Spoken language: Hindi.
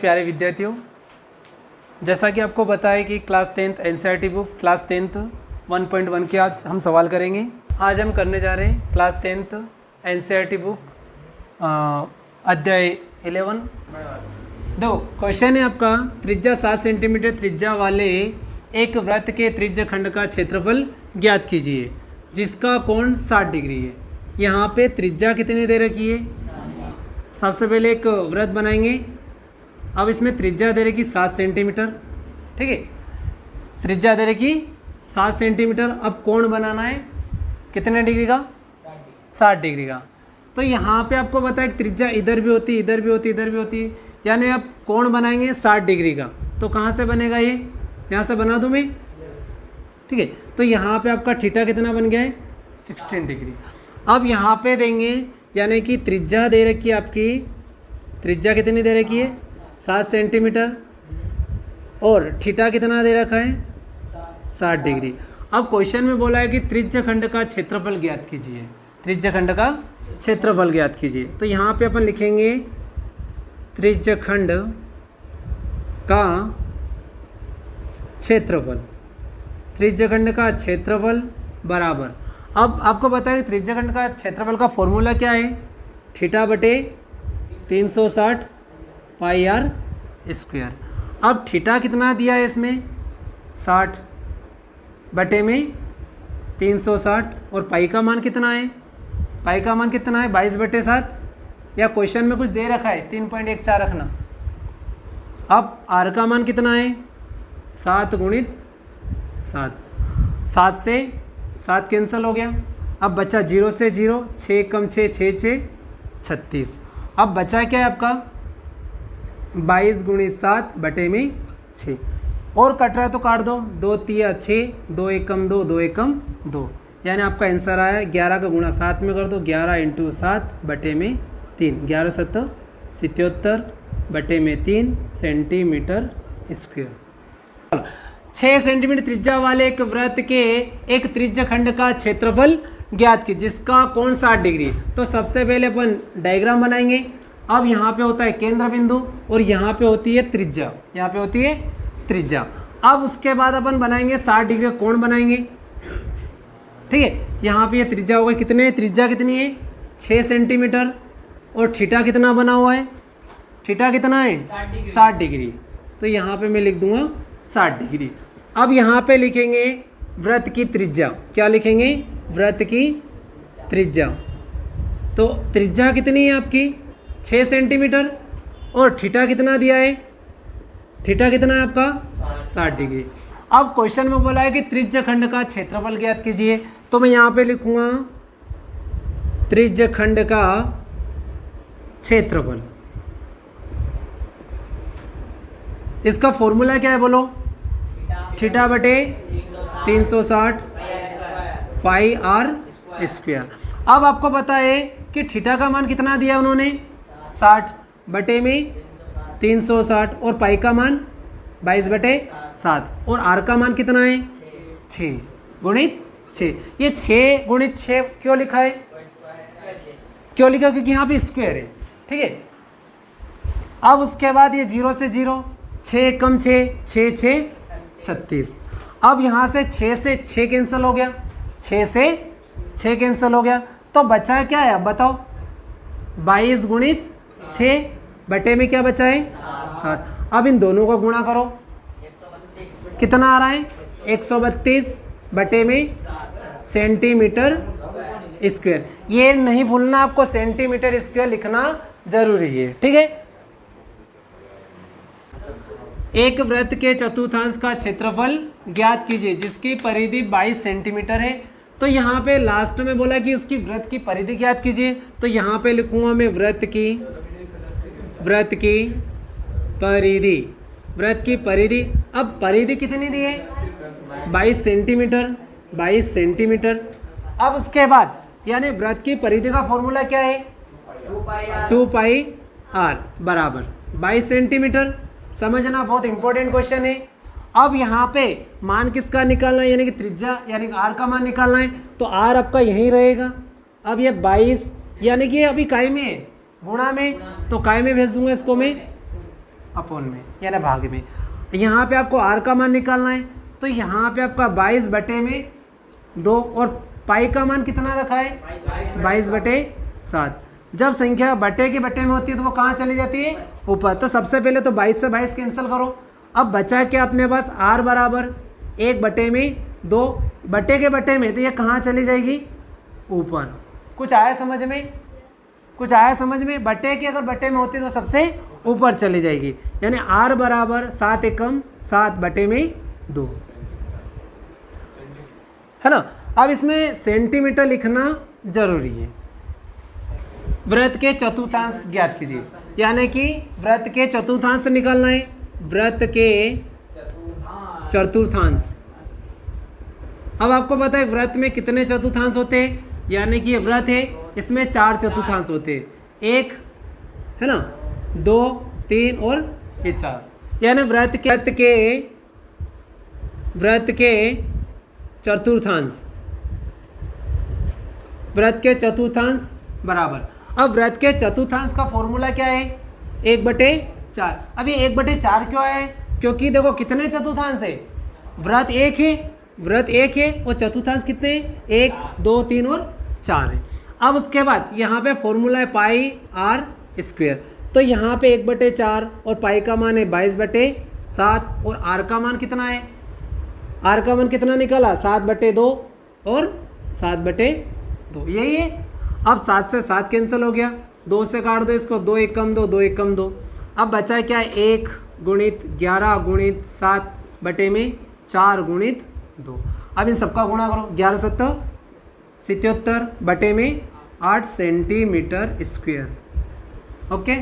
प्यारे विद्यार्थियों, जैसा कि आपको पता है कि class 10th NCERT book class 10th 1.1 के आज हम सवाल करेंगे। आज हम करने जा रहे हैं क्लास 10th एनसीईआरटी बुक अध्याय 11। दो क्वेश्चन है आपका, त्रिज्या 7 सेंटीमीटर त्रिज्या वाले एक वृत्त के त्रिज्या खंड का क्षेत्रफल ज्ञात कीजिए जिसका कोण 60 डिग्री है। यहाँ पे त्रिज्या कितनी दे रखी है? सबसे पहले एक वृत्त बनाएंगे। अब इसमें त्रिज्या दे रखी 7 सेंटीमीटर, ठीक है। त्रिज्या दे रखी 7 सेंटीमीटर। अब कोण बनाना है कितने डिग्री का? 60 डिग्री का। तो यहाँ पे आपको पता है कि त्रिज्या इधर भी होती है, इधर भी होती है, इधर भी होती है, यानी आप कोण बनाएंगे 60 डिग्री का। तो कहाँ से बनेगा ये? यहाँ से बना दूँ मैं, ठीक है। तो यहाँ पे आपका थीटा कितना बन गया है? 16 डिग्री। अब यहाँ पे देंगे, यानी कि त्रिज्या दे रखी है आपकी, त्रिज्या कितनी दे रखी है? 7 सेंटीमीटर और थीटा कितना दे रखा है? 60 डिग्री। अब क्वेश्चन में बोला है कि त्रिज्या खंड का क्षेत्रफल ज्ञात कीजिए, त्रिज्या खंड का क्षेत्रफल ज्ञात कीजिए। तो यहाँ पे अपन लिखेंगे त्रिज्या खंड का क्षेत्रफल, त्रिज्या खंड का क्षेत्रफल बराबर। अब आपको पता है कि त्रिज्या खंड का क्षेत्रफल का फॉर्मूला क्या है? थीटा बटे 360 पाई आर स्क्वायर। अब थीटा कितना दिया है इसमें? 60 बटे में 360 और पाई का मान कितना है? पाई का मान कितना है? 22 बटे 7, या क्वेश्चन में कुछ दे रखा है 3.14 रखना। अब आर का मान कितना है? 7 गुणित 7, 7 से 7 कैंसिल हो गया। अब बचा 0 से 0, 6 कम 6, 6 6 36। अब बचा क्या है आपका? 22 गुणित 7 बटे में 6, और कट रहा है तो काट दो, 2 3 6, 2 एकम 2, 2 एकम 2, यानी आपका आंसर आया 11 का गुणा 7 में कर दो, 11 इंटू 7 बटे में 3, 11 7 77 बटे में 3 सेंटीमीटर स्क्वायर। 6 सेंटीमीटर त्रिज्या वाले एक वृत्त के एक त्रिज्या खंड का क्षेत्रफल ज्ञात की जिसका कोण 60 डिग्री। तो सबसे पहले अपन डायग्राम बनाएंगे। अब यहाँ पे होता है केंद्र बिंदु और यहाँ पे होती है त्रिज्या, यहाँ पे होती है त्रिज्या। अब उसके बाद अपन बनाएंगे 60 डिग्री का कोण बनाएंगे, ठीक है। यहाँ पे ये त्रिज्या होगा, कितने त्रिज्या कितनी है? 6 सेंटीमीटर, और थीटा कितना बना हुआ है? थीटा कितना है? 60 डिग्री। तो यहाँ पे मैं लिख दूंगा 60 डिग्री। अब यहाँ पे लिखेंगे वृत्त की त्रिज्या। क्या लिखेंगे? वृत्त की त्रिज्या। तो त्रिज्या कितनी है आपकी? 6 सेंटीमीटर, और थीटा कितना दिया है? थीटा कितना है आपका? 60 डिग्री। अब क्वेश्चन में बोला है कि त्रिज्या खंड का क्षेत्रफल ज्ञात कीजिए। तो मैं यहाँ पे लिखूंगा त्रिज्या खंड का क्षेत्रफल। इसका फॉर्मूला क्या है बोलो? थीटा बटे 360 पाई आर स्क्वायर। अब आपको पता है कि थीटा का मान कितना दिया उन्होंने? 60 बटे में 360, और पाई का मान 22 बटे 7, और आर का मान कितना है? 6 गुणित 6। ये 6 गुणित 6 क्यों लिखा है? क्यों लिखा? क्योंकि यहाँ पे स्क्वायर है, ठीक है। अब उसके बाद ये 0 से 0, 6 कम 6, 6 6 36। अब यहाँ से 6 से 6 कैंसिल हो गया, 6 से 6 कैंसिल हो गया। तो बचा क्या है अब बताओ? 22 गुणित 6 बटे में क्या बचा है? 7। अब इन दोनों का गुणा करो, कितना आ रहा है? 132 बटे में सेंटीमीटर स्क्वायर। ये नहीं भूलना आपको, सेंटीमीटर स्क्वायर लिखना जरूरी है, ठीक है। एक वृत्त के चतुर्थांश का क्षेत्रफल ज्ञात कीजिए जिसकी परिधि 22 सेंटीमीटर है। तो यहाँ पे लास्ट में बोला कि उसकी वृत्त की परिधि ज्ञात कीजिए। तो यहाँ पे लिखूंगा मैं वृत्त की परिधि, वृत्त की परिधि। अब परिधि कितनी दी है? 22 सेंटीमीटर, 22 सेंटीमीटर। अब उसके बाद यानी वृत्त की परिधि का फॉर्मूला क्या है? 2 पाई आर बराबर 22 सेंटीमीटर। समझना, बहुत इंपॉर्टेंट क्वेश्चन है। अब यहाँ पे मान किसका निकालना है? यानी कि त्रिज्या यानी आर का मान निकालना है। तो आर आपका यहीं रहेगा। अब ये 22 यानी कि अभी काय में है? गुणा में, तो काय में भेज दूंगा इसको मैं। अपॉन में यानी भाग में। यहाँ पे आपको आर का मान निकालना है, तो यहाँ पे आपका 22/2 और पाई का मान कितना रखा है 22/7। जब संख्या बटे के बटे में होती है तो वो कहाँ चली जाती है ऊपर। तो सबसे पहले तो 22 से 22 कैंसिल करो। अब बचा क्या अपने पास r बराबर 1/2 बटे के बटे में, तो ये कहाँ चली जाएगी ऊपर। कुछ आया समझ में, कुछ आया समझ में। बटे की अगर बटे में होती तो सबसे ऊपर चली जाएगी, यानी r बराबर 7 एकम 7/2 है ना। अब इसमें सेंटीमीटर लिखना जरूरी है। वृत्त के चतुर्थांश ज्ञात कीजिए, यानी कि वृत्त के चतुर्थांश निकालना है। वृत्त के चतुर्थांश। अब आपको पता है वृत्त में कितने चतुर्थांश होते हैं, यानी कि ये वृत्त है, इसमें 4 चतुर्थांश होते हैं, 1 है ना, 2 3 और ये 4, यानी वृत्त के चतुर्थांश, वृत्त के चतुर्थांश बराबर। अब वृत्त के चतुर्थांश का फॉर्मूला क्या है 1/4। अब ये 1/4 क्यों है, क्योंकि देखो कितने चतुर्थांश है, वृत्त एक है और चतुर्थांश कितने हैं 1 2 3 और 4 है। अब उसके बाद यहाँ पे फॉर्मूला है पाई r स्क्वायर, तो यहाँ पे 1/4 और पाई का मान है 22/7 और r का मान कितना है, r का मान कितना निकला 7/2 और 7/2 यही है। अब 7 से 7 कैंसिल हो गया, 2 से काट दो इसको, 2 एकम 2 2 एकम 2। अब बचा क्या है 1 गुणित 11 गुणित 7/4 2। अब इन सबका गुणा करो, 11 7 77/8 सेंटीमीटर स्क्वायर। ओके।